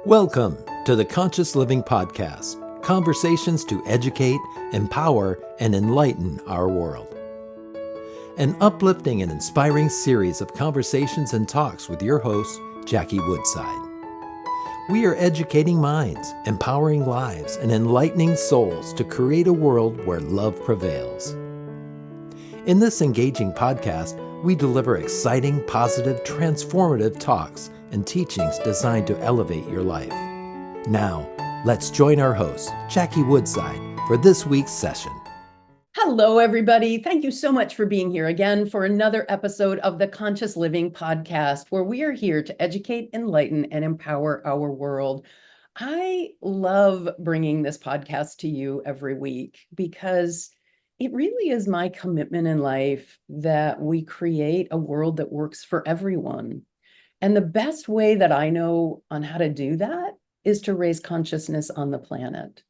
Welcome to the Conscious Living Podcast, conversations to educate, empower, and enlighten our world. An uplifting and inspiring series of conversations and talks with your host, Jackie Woodside. We are educating minds, empowering lives, and enlightening souls to create a world where love prevails. In this engaging podcast, we deliver exciting, positive, transformative talks and teachings designed to elevate your life. Now, let's join our host, Jackie Woodside, for this week's session. Hello, everybody. Thank you so much for being here again for another episode of the Conscious Living Podcast, where we are here to educate, enlighten, and empower our world. I love bringing this podcast to you every week because it really is my commitment in life that we create a world that works for everyone. And the best way that I know on how to do that is to raise consciousness on the planet.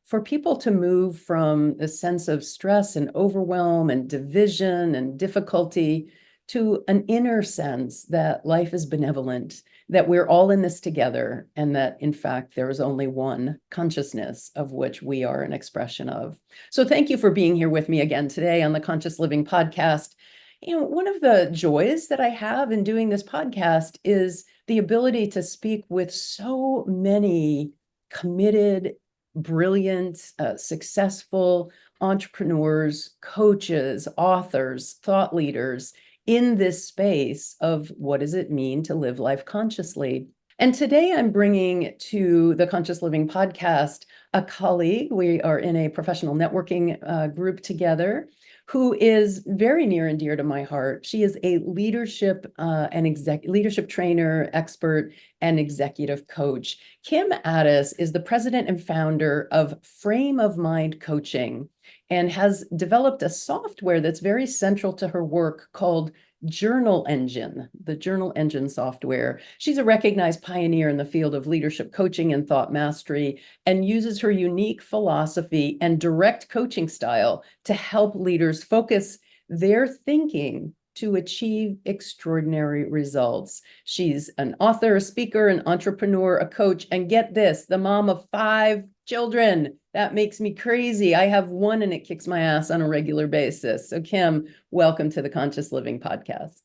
For people to move from a sense of stress and overwhelm and division and difficulty to an inner sense that life is benevolent, that we're all in this together, and that in fact there is only one consciousness of which we are an expression of. So thank you for being here with me again today on the Conscious Living Podcast. One of the joys that I have in doing this podcast is the ability to speak with so many committed, brilliant, successful entrepreneurs, coaches, authors, thought leaders in this space of what does it mean to live life consciously. And today I'm bringing to the Conscious Living Podcast a colleague. We are in a professional networking group together, who is very near and dear to my heart. She is a leadership leadership trainer, expert, and executive coach. Kim Ades is the president and founder of Frame of Mind Coaching and has developed a software that's very central to her work called JournalEngine, the JournalEngine software. She's a recognized pioneer in the field of leadership coaching and thought mastery, and uses her unique philosophy and direct coaching style to help leaders focus their thinking to achieve extraordinary results. She's an author, a speaker, an entrepreneur, a coach, and get this, the mom of 5 children. That makes me crazy. I have one and it kicks my ass on a regular basis. So Kim, welcome to the Conscious Living Podcast.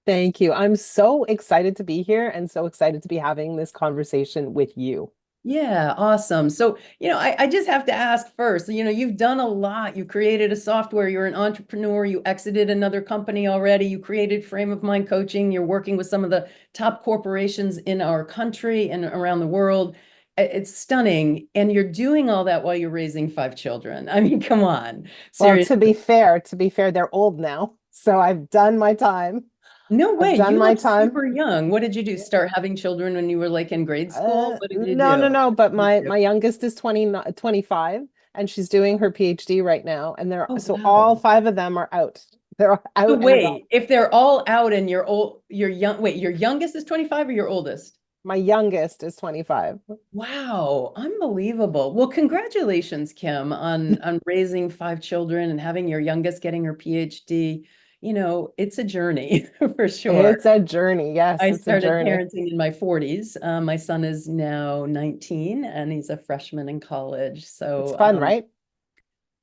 Thank you. I'm so excited to be here and so excited to be having this conversation with you. Yeah, awesome. So, I just have to ask first, you've done a lot. You created a software, you're an entrepreneur, you exited another company already, you created Frame of Mind Coaching, you're working with some of the top corporations in our country and around the world. It's stunning. And you're doing all that while you're raising 5 children. I mean, come on. Well, Seriously. to be fair, they're old now. So I've done my time. No way. I've done You my look time. super young. What did you do? Start having children when you were like in grade school? What did you do? No. But my youngest is 25 and she's doing her PhD right now. And Oh, so wow. all 5 of them are out. They're out. So and wait, about. if they're all out and you're young, wait, your youngest is 25 or your oldest? My youngest is 25. Wow, unbelievable. Well, congratulations, Kim, on raising 5 children and having your youngest getting her PhD. It's a journey for sure. It's a journey. Yes, I it's a started journey. parenting in my 40s. My son is now 19 and he's a freshman in college. So It's fun, right?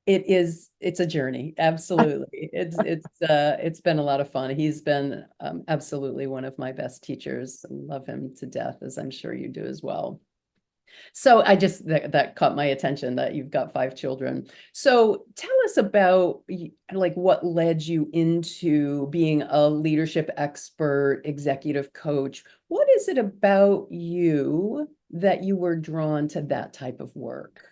it's a journey. Absolutely. It's been a lot of fun. He's been absolutely one of my best teachers. I love him to death, as I'm sure you do as well. So that caught my attention that you've got 5 children. So tell us about like what led you into being a leadership expert, executive coach. What is it about you that you were drawn to that type of work?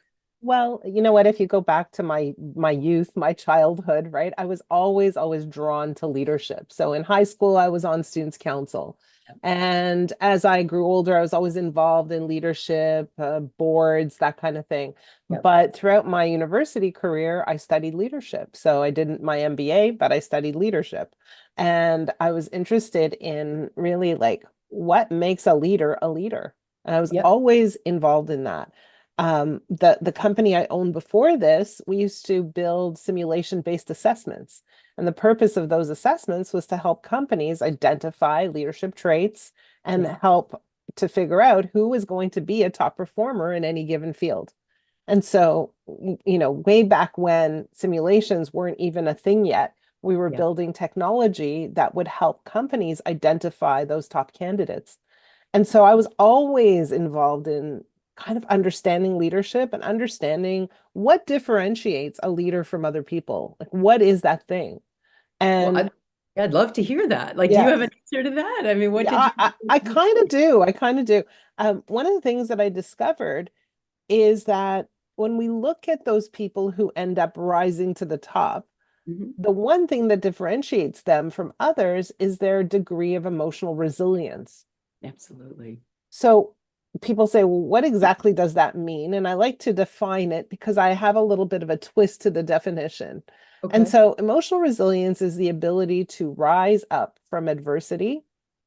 Well, you know what? If you go back to my youth, my childhood, right? I was always drawn to leadership. So in high school, I was on students council. And as I grew older, I was always involved in leadership, boards, that kind of thing. Yep. But throughout my university career, I studied leadership. So I didn't my MBA, but I studied leadership. And I was interested in really like what makes a leader a leader. And I was Yep. always involved in that. The company I owned before this, we used to build simulation-based assessments. And the purpose of those assessments was to help companies identify leadership traits and help to figure out who is going to be a top performer in any given field. And so, way back when simulations weren't even a thing yet, we were building technology that would help companies identify those top candidates. And so I was always involved in kind of understanding leadership and understanding what differentiates a leader from other people. Like, what is that thing? Well, And I'd love to hear that. Like, do you yeah, have an answer to that? I mean, what did yeah, you? I kind of do. I kind of do. One of the things that I discovered is that when we look at those people who end up rising to the top, Mhm. the one thing that differentiates them from others is their degree of emotional resilience. Absolutely. So people say, well, what exactly does that mean? And I like to define it because I have a little bit of a twist to the definition. And Okay. so emotional resilience is the ability to rise up from adversity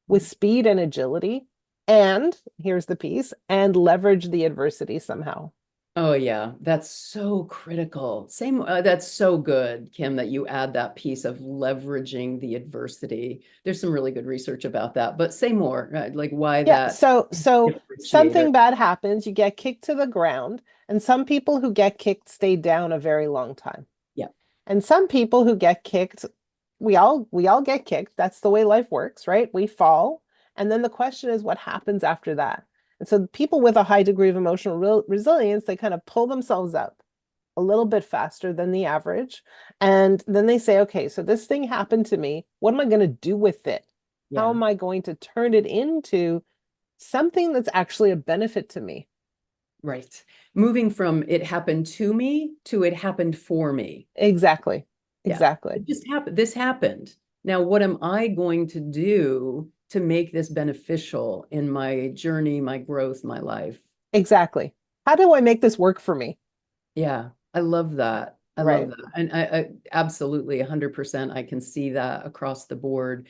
with speed and agility. And here's the piece, and leverage the adversity somehow. Oh yeah, that's so critical. Same, that's so good, Kim, that you add that piece of leveraging the adversity. There's some really good research about that, but say more, like why Yeah, that so differentiator. something bad happens, you get kicked to the ground, and some people who get kicked stay down a very long time. Yeah, And some people who get kicked, we all get kicked. That's the way life works, right? We fall. And then the question is what happens after that? And so people with a high degree of emotional resilience, they kind of pull themselves up a little bit faster than the average. And then they say, okay, so this thing happened to me. What am I going to do with it? How yeah, am I going to turn it into something that's actually a benefit to me? right. Moving from it happened to me to it happened for me. Exactly. Yeah, Exactly. it just happened. This happened. Now, what am I going to do to make this beneficial in my journey, my growth, my life? Exactly. How do I make this work for me? Yeah, I love that. I love Right. that. And I absolutely 100% I can see that across the board.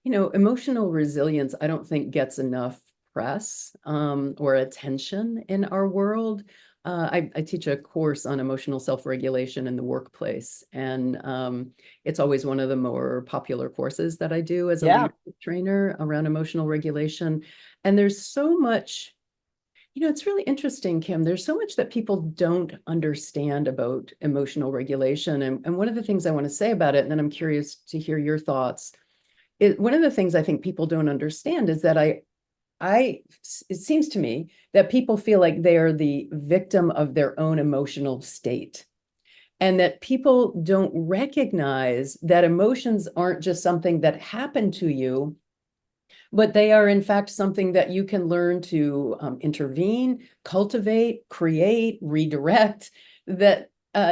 You know, emotional resilience, I don't think gets enough press or attention in our world. I teach a course on emotional self-regulation in the workplace, and it's always one of the more popular courses that I do as a Yeah. leadership trainer around emotional regulation. And there's so much, you know, it's really interesting, Kim. There's so much that people don't understand about emotional regulation. And one of the things I want to say about it, and then I'm curious to hear your thoughts, is one of the things I think people don't understand is that it seems to me that people feel like they are the victim of their own emotional state. And that people don't recognize that emotions aren't just something that happen to you, but they are in fact something that you can learn to intervene, cultivate, create, redirect. That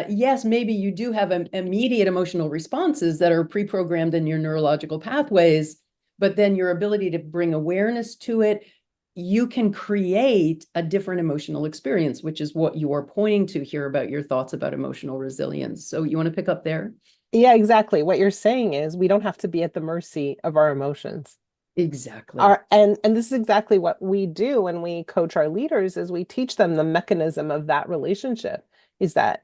yes, maybe you do have immediate emotional responses that are pre-programmed in your neurological pathways, but then your ability to bring awareness to it, you can create a different emotional experience, which is what you are pointing to here about your thoughts about emotional resilience. So you want to pick up there? Yeah, exactly. What you're saying is we don't have to be at the mercy of our emotions. Exactly. And this is exactly what we do when we coach our leaders is we teach them the mechanism of that relationship is that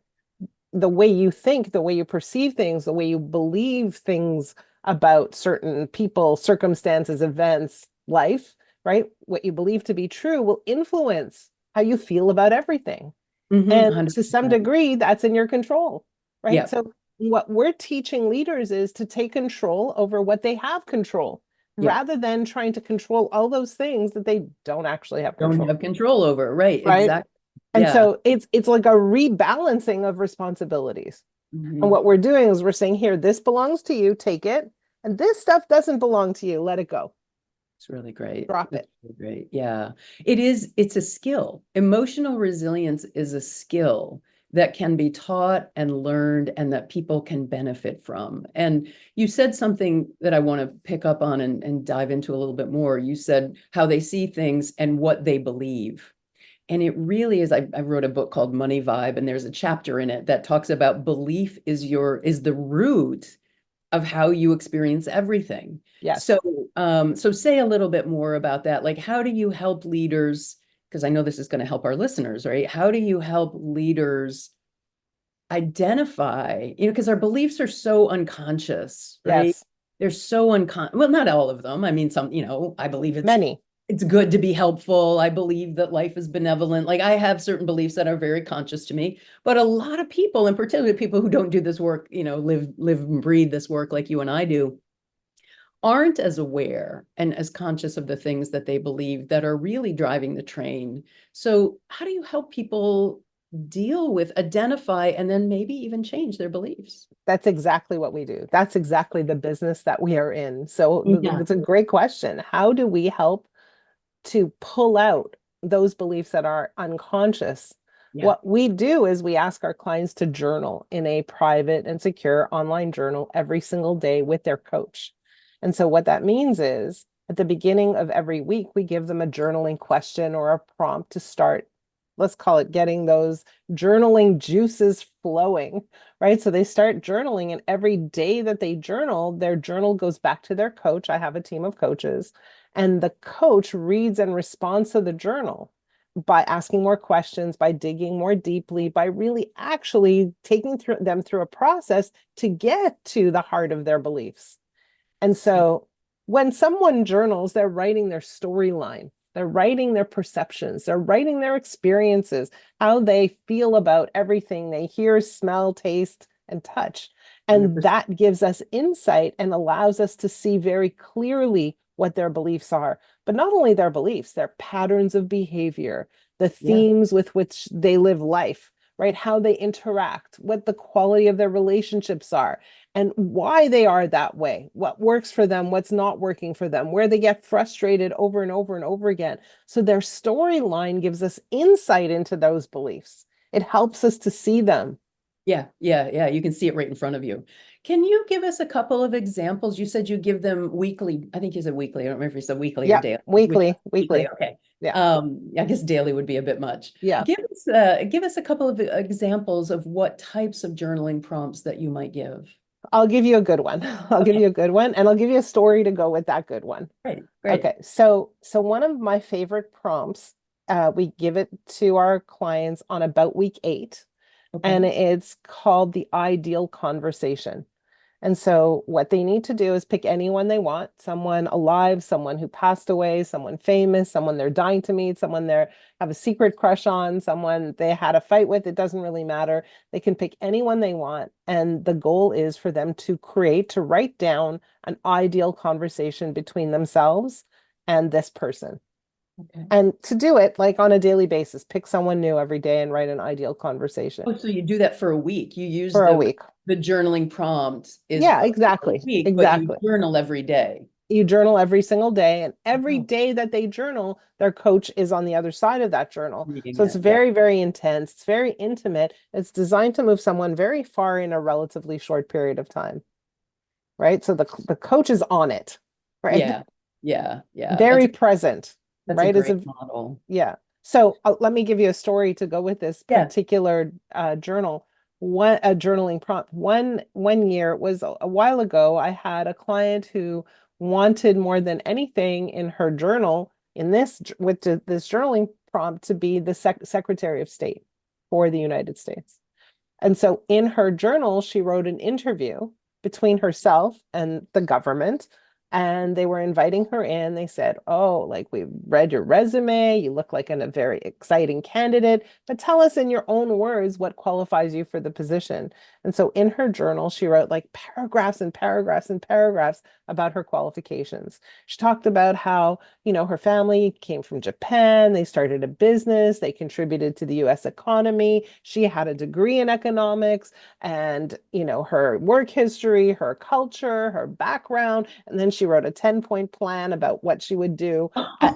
the way you think, the way you perceive things, the way you believe things about certain people, circumstances, events, life, right? What you believe to be true will influence how you feel about everything. And to some 100%. degree, that's in your control, right? Yeah. So what we're teaching leaders is to take control over what they have control Yeah. rather than trying to control all those things that they don't actually have Don't control, have control over. Right. right? Exactly. And Yeah. so it's like a rebalancing of responsibilities. And Mhm. what we're doing is we're saying, here, this belongs to you, take it. And this stuff doesn't belong to you, let it go, It's really great. drop It's it. really great. Yeah. It is, it's a skill. Emotional resilience is a skill that can be taught and learned and that people can benefit from. And you said something that I want to pick up on and dive into a little bit more. You said how they see things and what they believe. And it really is, I wrote a book called Money Vibe, and there's a chapter in it that talks about belief is the root of how you experience everything. Yes. So, so say a little bit more about that. Like, how do you help leaders? Because I know this is going to help our listeners, right? How do you help leaders identify, you know, because our beliefs are so unconscious, right? Yes. They're so unconscious. Well, not all of them. I mean, some, you know, I believe it's Many. it's good to be helpful. I believe that life is benevolent. Like I have certain beliefs that are very conscious to me, but a lot of people, and particularly people who don't do this work, live and breathe this work like you and I do, aren't as aware and as conscious of the things that they believe that are really driving the train. So how do you help people deal with, identify, and then maybe even change their beliefs? That's exactly what we do. That's exactly the business that we are in. So Yeah. that's a great question. How do we help to pull out those beliefs that are unconscious? Yeah. What we do is we ask our clients to journal in a private and secure online journal every single day with their coach. And so what that means is at the beginning of every week, we give them a journaling question or a prompt to start, let's call it getting those journaling juices flowing, right? So they start journaling, and every day that they journal, their journal goes back to their coach. I have a team of coaches, and the coach reads and responds to the journal by asking more questions, by digging more deeply, by really actually taking them through a process to get to the heart of their beliefs. And so when someone journals, they're writing their storyline, they're writing their perceptions, they're writing their experiences, how they feel about everything they hear, smell, taste, and touch. And 100%. that gives us insight and allows us to see very clearly what their beliefs are. But not only their beliefs, their patterns of behavior, the themes with which they live life, right? How they interact, what the quality of their relationships are, and why they are that way, what works for them, what's not working for them, where they get frustrated over and over and over again. So their storyline gives us insight into those beliefs. It helps us to see them. Yeah. You can see it right in front of you. Can you give us a couple of examples? You said you give them weekly. I think you said weekly. I don't remember if you said weekly or Yeah, daily. weekly. Okay. Yeah. I guess daily would be a bit much. Yeah. Give us a couple of examples of what types of journaling prompts that you might give. I'll give you a good one. I'll give Okay. you a good one, and I'll give you a story to go with that good one. Great. Okay, so one of my favorite prompts, we give it to our clients on about week 8, and Okay. it's called the ideal conversation. And so what they need to do is pick anyone they want, someone alive, someone who passed away, someone famous, someone they're dying to meet, someone they have a secret crush on, someone they had a fight with. It doesn't really matter. They can pick anyone they want. And the goal is for them to write down an ideal conversation between themselves and this person. Okay. And to do it like on a daily basis, pick someone new every day and write an ideal conversation Oh, so you do that for a week. You use for a week. the journaling prompt is Yeah, for a exactly. week, but you Exactly. journal every day. You journal every single day, and every Oh, day that they journal, their coach is on the other side of that journal. reading So it's it. Yeah. very, very intense. It's very intimate. It's designed to move someone very far in a relatively short period of time, right? So the coach is on it, right? Yeah. Yeah. Very present, That's a right? great model. Yeah. So let me give you a story to go with this Yeah. particular journal. One a journaling prompt. One year, it was a while ago, I had a client who wanted more than anything in her journal in this this journaling prompt to be the Secretary of State for the United States. And so in her journal, she wrote an interview between herself and the government. And they were inviting her in. They said, "Oh, like we've read your resume. You look like a very exciting candidate, but tell us in your own words what qualifies you for the position." And so in her journal, she wrote like paragraphs and paragraphs and paragraphs about her qualifications. She talked about how, her family came from Japan. They started a business. They contributed to the US economy. She had a degree in economics and, her work history, her culture, her background. And then she wrote a 10-point plan about what she would do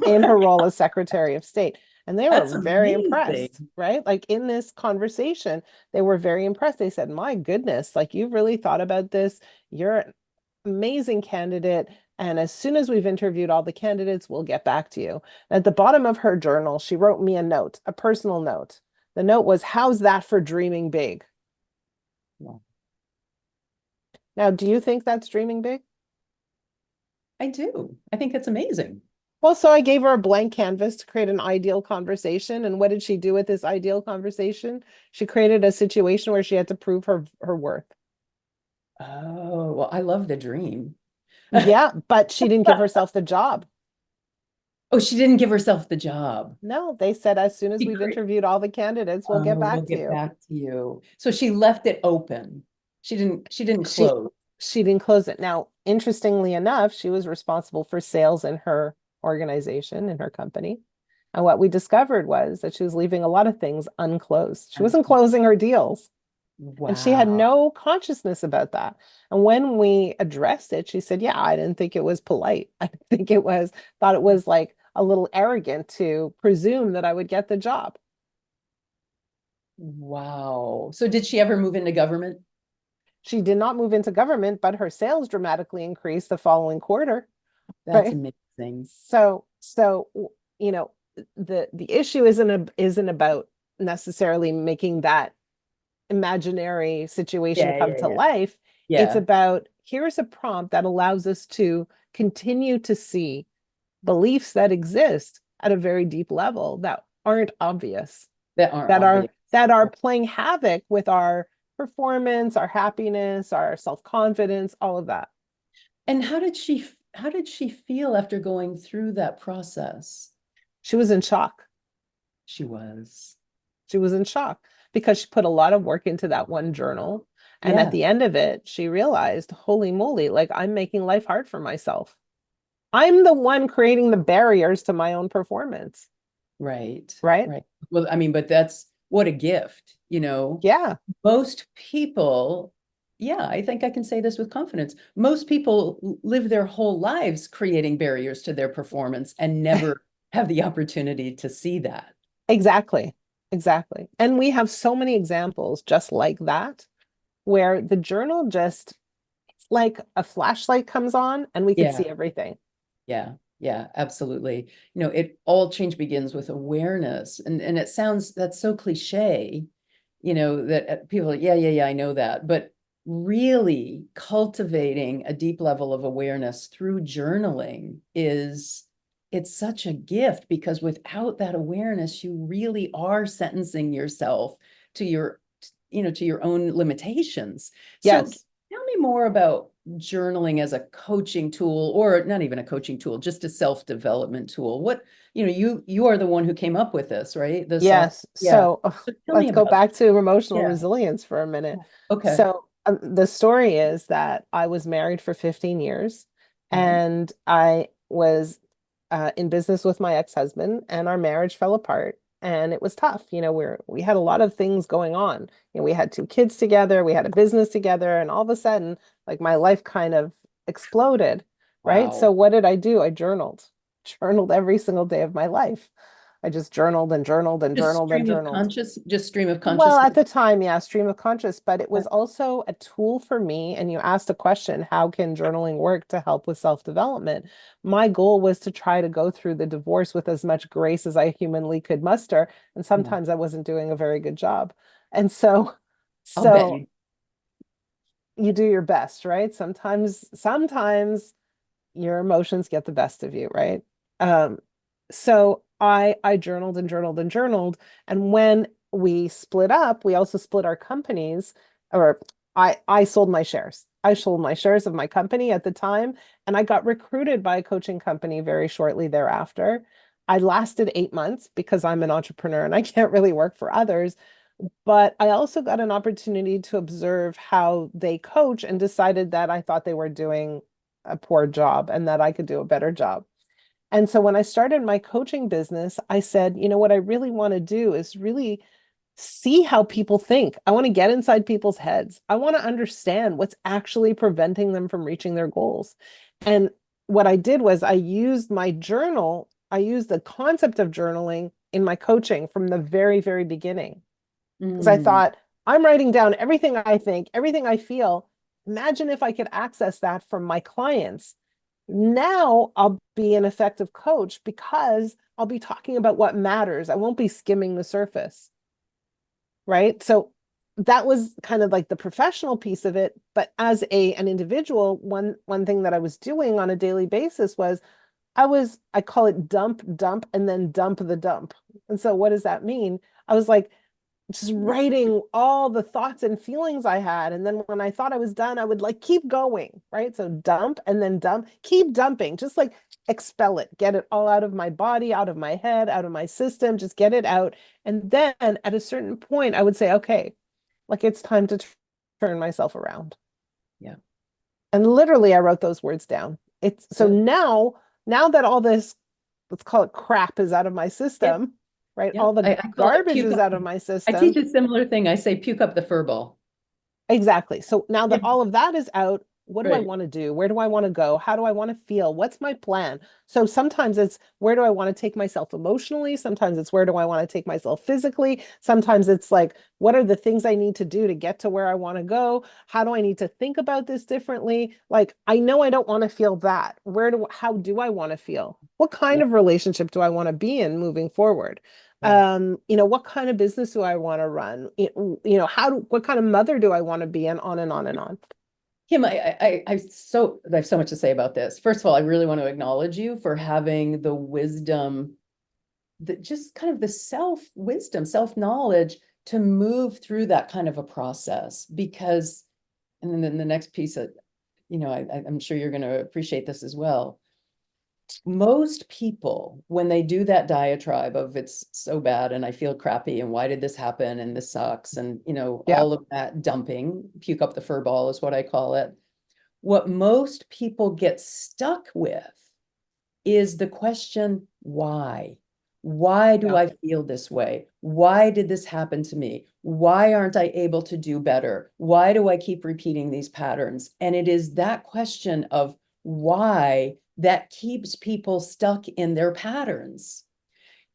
in her role as Secretary of State. And they That's were very amazing. impressed, right? Like in this conversation, they were very impressed. They said, "My goodness, like you've really thought about this. You're an amazing candidate. And as soon as we've interviewed all the candidates, we'll get back to you." At the bottom of her journal, she wrote me a note, a personal note. The note was, "How's that for dreaming big?" Yeah. Now, do you think that's dreaming big? I do. I think it's amazing. Well, so I gave her a blank canvas to create an ideal conversation. And what did she do with this ideal conversation? She created a situation where she had to prove her worth. Oh, well, I love the dream. Yeah, but she didn't give herself the job. Oh, she didn't give herself the job. No, they said, as soon as Be we've great. interviewed all the candidates, we'll get Oh, we'll back to get you. back to you. So she left it open. She didn't She close. she didn't close it. Now, interestingly enough, she was responsible for sales in her organization, in her company. And what we discovered was that she was leaving a lot of things unclosed. She wasn't closing her deals. And she had Wow. no consciousness about that. And when we addressed it, she said, yeah, I didn't think it was polite. I think it was, thought it was like a little arrogant to presume that I would get the job. Wow. So did she ever move into government? She did not move into government, but her sales dramatically increased the following quarter, That's right? amazing. So you know, the issue isn't about necessarily making that imaginary situation Yeah, come yeah, to yeah. life. It's Yeah, about, here's a prompt that allows us to continue to see beliefs that exist at a very deep level that aren't obvious, that aren't that are obvious. that are playing havoc with our performance, our happiness, our self-confidence, all of that. And how did she feel after going through that process? She was in shock. She was. She was in shock because she put a lot of work into that one journal. And at Yeah, the end of it, she realized, holy moly, like I'm making life hard for myself. I'm the one creating the barriers to my own performance, right. right? Right. Well, I mean, but that's what a gift, you know. Yeah, Most people, yeah, I think I can say this with confidence. Most people live their whole lives creating barriers to their performance and never have the opportunity to see that. exactly. Exactly. And we have so many examples just like that, where the journal just, it's like a flashlight comes on and we could Yeah. see everything. Yeah, yeah, absolutely. It all change begins with awareness. And it sounds that's so cliche, that people are, yeah, yeah, yeah, I know that. But really cultivating a deep level of awareness through journaling it's such a gift because without that awareness, you really are sentencing yourself to your own limitations. So Yes. tell me more about journaling as a coaching tool, or not even a coaching tool, just a self-development tool. You are the one who came up with this, right? Yes. Yeah. So So tell me let's go about back to emotional Yeah. resilience for a minute. Okay. So the story is that I was married for 15 years Mhm. and I was in business with my ex-husband, and our marriage fell apart. And it was tough. We had a lot of things going on. We had two kids together, we had a business together, and all of a sudden, like my life kind of exploded, right? So Wow. what did I do? I journaled every single day of my life. I just journaled and journaled and journaled and journaled. Just stream of Well, at consciousness. the time, yeah, stream of conscious, but it was also a tool for me. And you asked a question, how can journaling work to help with self-development? My goal was to try to go through the divorce with as much grace as I humanly could muster. And Yeah. sometimes I wasn't doing a very good job. And so, I'll bet so you. you do your best, right? Sometimes your emotions get the best of you, right? Um, so I journaled and journaled and journaled, and when we split up, we also split our companies, or I sold my shares. I sold my shares of my company at the time, and I got recruited by a coaching company very shortly thereafter. I lasted 8 months because I'm an entrepreneur and I can't really work for others. But I also got an opportunity to observe how they coach and decided that I thought they were doing a poor job and that I could do a better job. And so when I started my coaching business, I said, what I really want to do is really see how people think. I want to get inside people's heads. I want to understand what's actually preventing them from reaching their goals. And what I did was I used my journal, I used the concept of journaling in my coaching from the very, very beginning. Because I Mm. thought, I'm writing down everything I think, everything I feel. Imagine if I could access that from my clients. Now I'll be an effective coach because I'll be talking about what matters. I won't be skimming the surface, right? So that was kind of like the professional piece of it. But as an individual, one thing that I was doing on a daily basis was I call it dump, dump, and then dump the dump. And so what does that mean? I was like, just writing all the thoughts and feelings I had. And then when I thought I was done, I would like keep going, right? So dump and then dump, keep dumping, just like expel it, get it all out of my body, out of my head, out of my system, just get it out. And then at a certain point, I would say, okay, like it's time to turn myself around. Yeah. And literally I wrote those words down. It's so Good. now that all this, let's call it crap, is out of my system, Yep. right? Yep. All the I call it garbage puke is up. out of my I teach system. a similar thing. I say puke up the fur ball. Exactly. So now that Yeah. all of that is out, what do I Right. want to do? Where do I want to go? How do I want to feel? What's my plan? So sometimes it's where do I want to take myself emotionally? Sometimes it's where do I want to take myself physically? Sometimes it's like, what are the things I need to do to get to where I want to go? How do I need to think about this differently? Like, I know I don't want to feel that. How do I want to feel? What kind Yeah. of relationship do I want to be in moving forward? Yeah. What kind of business do I want to run? What kind of mother do I want to be, and on and on and on. Kim, I have so much to say about this. First of all, I really want to acknowledge you for having the wisdom, just kind of the self-wisdom, self-knowledge to move through that kind of a process. Because, and then the next piece that, I'm sure you're going to appreciate this as well. Most people, when they do that diatribe of it's so bad and I feel crappy and why did this happen and this sucks and Yeah. all of that dumping, puke up the fur ball is what I call it. What most people get stuck with is the question, why? Why do Yeah. I feel this way? Why did this happen to me? Why aren't I able to do better? Why do I keep repeating these patterns? And it is that question of why that keeps people stuck in their patterns.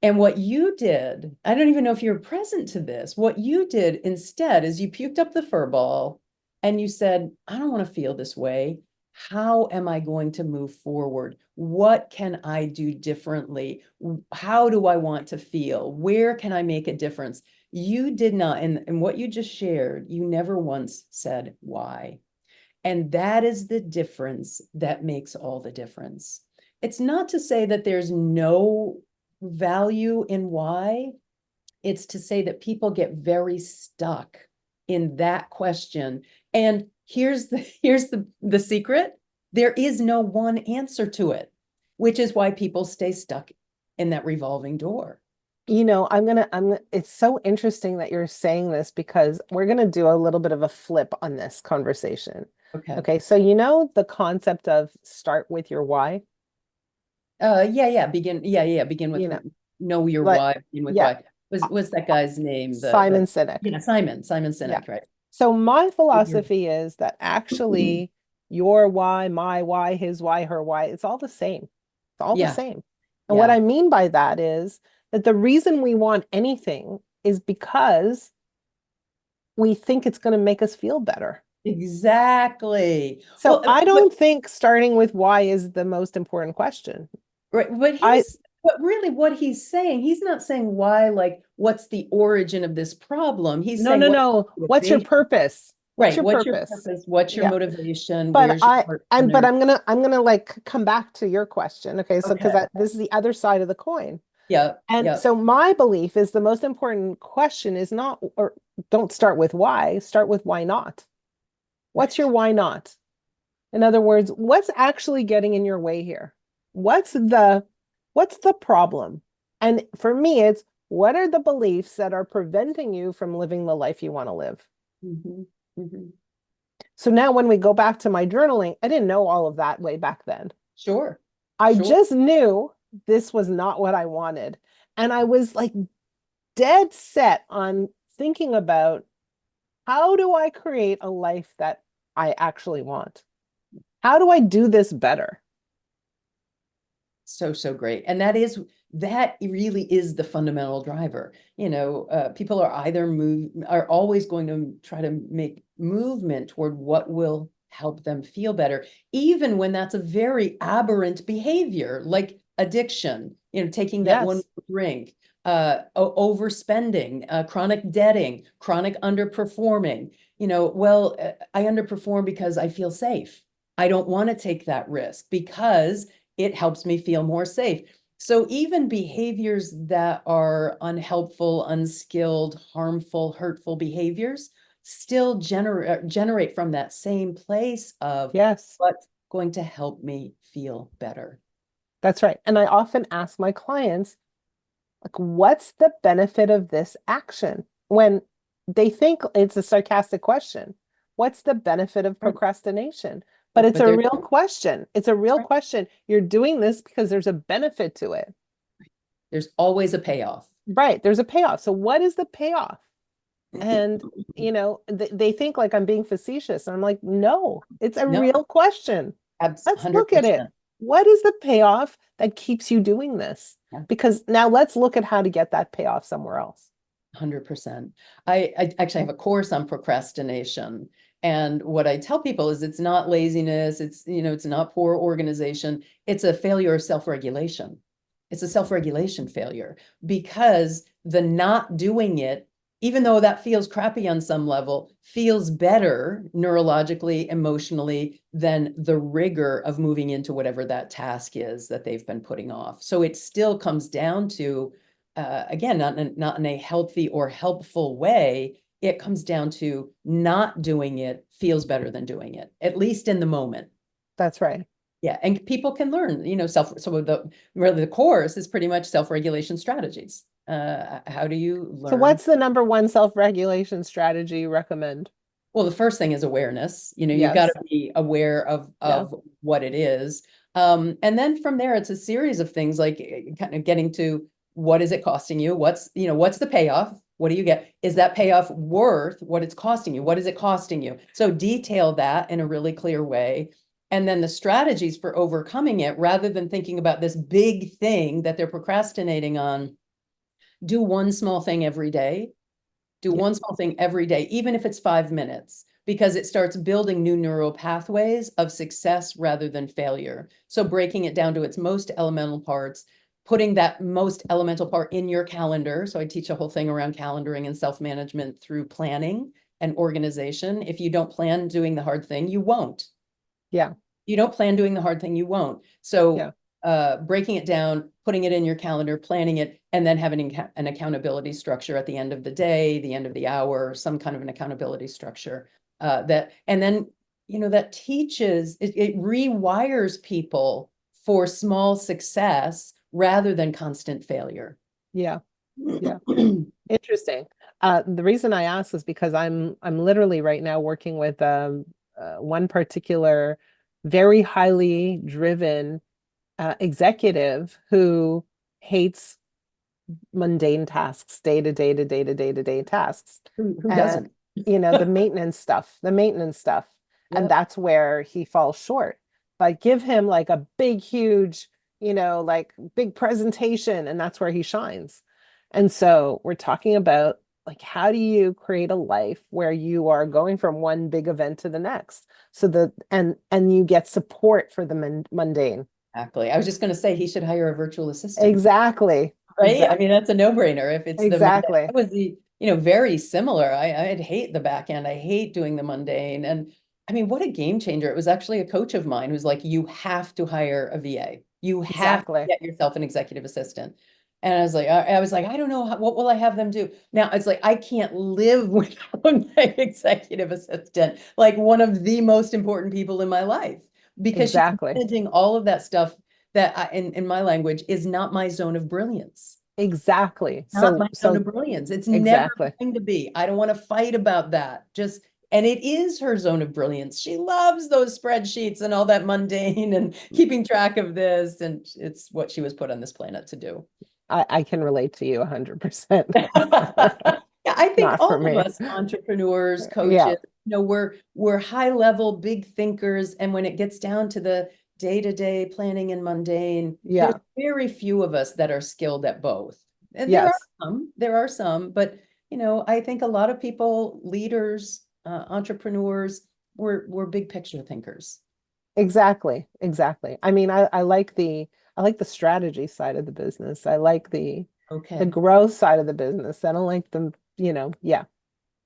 And what you did, I don't even know if you were present to this, what you did instead is you puked up the fur ball and you said, I don't want to feel this way. How am I going to move forward? What can I do differently? How do I want to feel? Where can I make a difference? You did not, and what you just shared, you never once said why. And that is the difference that makes all the difference. It's not to say that there's no value in why. It's to say that people get very stuck in that question. And here's the secret. There is no one answer to it, which is why people stay stuck in that revolving door. It's so interesting that you're saying this because we're gonna do a little bit of a flip on this conversation. Okay. Okay, so the concept of start with your why. Begin with You know, know your like, why, begin with yeah, why. What's that guy's name? Simon Sinek. Simon Yeah. Sinek, right? So my philosophy is that actually your why, my why, his why, her why, it's all the same. It's all the Yeah, same. And what yeah, I mean by that is that the reason we want anything is because we think it's going to make us feel better. exactly. So Well, I don't think starting with why is the most important question. right, I but really what he's saying, he's not saying why, like, what's the origin of this problem? He's No, saying no, what's no. the What's your motivation? purpose? What's Right. your What's your purpose? purpose? What's your Yeah. motivation? But Where's your I heart and but center? I'm gonna like come back to your question. Okay, so because Okay. this is the other side of the coin. Yeah, And yeah. so my belief is the most important question is not, or don't start with why, start with why not. What's your Right. why not? In other words, what's actually getting in your way here? What's the problem? And for me, it's what are the beliefs that are preventing you from living the life you want to live? Mm-hmm. Mm-hmm. So now when we go back to my journaling, I didn't know all of that way back then. Sure. I Sure. just knew this was not what I wanted. And I was like dead set on thinking about how do I create a life that I actually want? How do I do this better? So great. And that really is the fundamental driver. People are always going to try to make movement toward what will help them feel better, even when that's a very aberrant behavior, like addiction, taking that one Yes. drink, overspending, chronic debting, chronic underperforming. I underperform because I feel safe. I don't want to take that risk because it helps me feel more safe. So even behaviors that are unhelpful, unskilled, harmful, hurtful behaviors still generate from that same place of Yes. what's going to help me feel better. That's right. And I often ask my clients, like, what's the benefit of this action? When they think it's a sarcastic question. What's the benefit of Right. procrastination? But it's But a there's real question. It's a real right. question. You're doing this because there's a benefit to it. There's always a payoff. Right. There's a payoff. So what is the payoff? And, they think like I'm being facetious. And I'm like, no, it's a No, real question. Let's look at it. 100%. What is the payoff that keeps you doing this? Yeah. Because now let's look at how to get that payoff somewhere else. 100%. I actually have a course on procrastination. And what I tell people is it's not laziness, it's not poor organization, it's a failure of self-regulation. It's a self-regulation failure because the not doing it, even though that feels crappy on some level, feels better neurologically, emotionally than the rigor of moving into whatever that task is that they've been putting off. So it still comes down to again, not in a healthy or helpful way, it comes down to not doing it feels better than doing it, at least in the moment. That's right. Yeah, and people can learn, so the course is pretty much self-regulation strategies. How do you So learn? what's the number one self-regulation strategy you recommend? Well, the first thing is awareness. You've got Yes. to be aware of Yeah. what it is. And then from there, it's a series of things like kind of getting to what is it costing you? What's the payoff? What do you get? Is that payoff worth what it's costing you? What is it costing you? So detail that in a really clear way. And then the strategies for overcoming it, rather than thinking about this big thing that they're procrastinating on, do one small thing every day. Do Yeah. one small thing every day, even if it's 5 minutes, because it starts building new neural pathways of success rather than failure. So breaking it down to its most elemental parts, putting that most elemental part in your calendar. So I teach a whole thing around calendaring and self-management through planning and organization. If you don't plan doing the hard thing, you won't. Yeah. You don't plan doing the hard thing, you won't. So Yeah. breaking it down, putting it in your calendar, planning it, and then having an accountability structure at the end of the day, the end of the hour, some kind of an accountability structure and then, that teaches, it rewires people for small success rather than constant failure. Yeah. Yeah. Interesting. The reason I ask is because I'm literally right now working with one particular very highly driven executive who hates mundane tasks, day to day to day to day to day tasks. Who And doesn't? the maintenance stuff. And Yep. that's where he falls short. But give him like a big, huge, like big presentation, and that's where he shines. And so we're talking about like how do you create a life where you are going from one big event to the next so that and you get support for the mundane. Exactly. I was just going to say he should hire a virtual assistant. Exactly. Right? I Exactly. mean, that's a no-brainer. If it's the mundane, Exactly. that was very similar. I'd hate the back end. I hate doing the mundane. And I mean, what a game changer. It was actually a coach of mine who's like, you have to hire a VA. You have to Exactly. get yourself an executive assistant. And I was like, I don't know, what will I have them do? Now it's like, I can't live without my executive assistant, like one of the most important people in my life, because she's Exactly. managing all of that stuff that in my language is not my zone of brilliance. Exactly. Not So my zone of brilliance. It's never exactly. going to be. I don't want to fight about that. And it is her zone of brilliance. She loves those spreadsheets and all that mundane and keeping track of this. And it's what she was put on this planet to do. I can relate to you 100%. Yeah, I think Not for all of me. us entrepreneurs, Yeah. coaches, we're high level, big thinkers. And when it gets down to the day-to-day planning and mundane, there's Yeah. very few of us that are skilled at both. And Yes. there are some, but I think a lot of people, leaders, entrepreneurs, we're big picture thinkers. Exactly. Exactly. I mean, I like the strategy side of the business. I like the Okay. growth side of the business. I don't like yeah.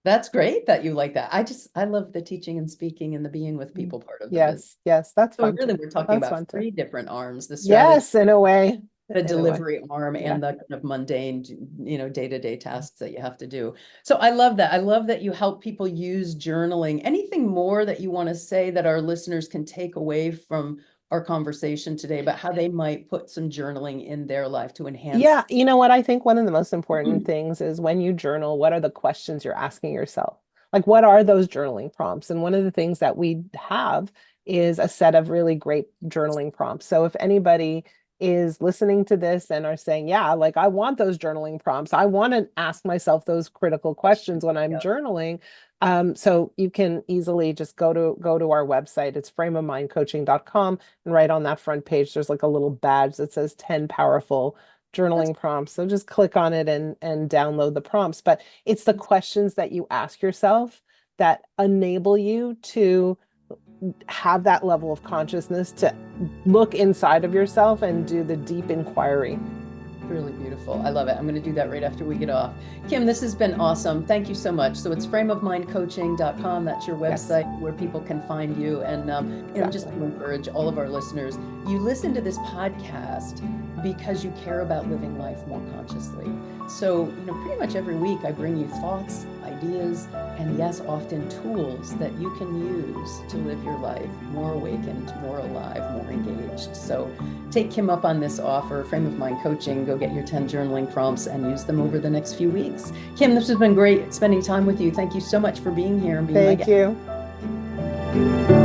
That's great that you like that. I love the teaching and speaking and the being with people part of the business. Yes. Yes. That's So fun really, too. we're talking That's about fun too. three different arms, the strategy, Yes, in a way. the In a way. delivery arm, Yeah. and the kind of mundane, day-to-day tasks that you have to do. So I love that. I love that you help people use journaling. Anything more that you want to say that our listeners can take away from our conversation today about how they might put some journaling in their life to enhance. Yeah, you know what? I think one of the most important things is when you journal, what are the questions you're asking yourself? Like, what are those journaling prompts? And one of the things that we have is a set of really great journaling prompts. So if anybody is listening to this and are saying, yeah, like I want those journaling prompts, I want to ask myself those critical questions when I'm journaling. So you can easily just go to our website. It's frameofmindcoaching.com, and right on that front page, there's like a little badge that says 10 powerful journaling prompts. So just click on it and download the prompts. But it's the questions that you ask yourself that enable you to have that level of consciousness to look inside of yourself and do the deep inquiry. Really beautiful. I love it. I'm going to do that right after we get off. Kim, this has been awesome. Thank you so much. So it's frameofmindcoaching.com. That's your website where people can find you. And just to encourage all of our listeners, you listen to this podcast because you care about living life more consciously. So, pretty much every week I bring you thoughts, ideas, and yes, often tools that you can use to live your life more awakened, more alive, more engaged. So take Kim up on this offer, Frame of Mind Coaching. Go get your 10 journaling prompts and use them over the next few weeks. Kim, this has been great spending time with you. Thank you so much for being here and being my guest. Thank you.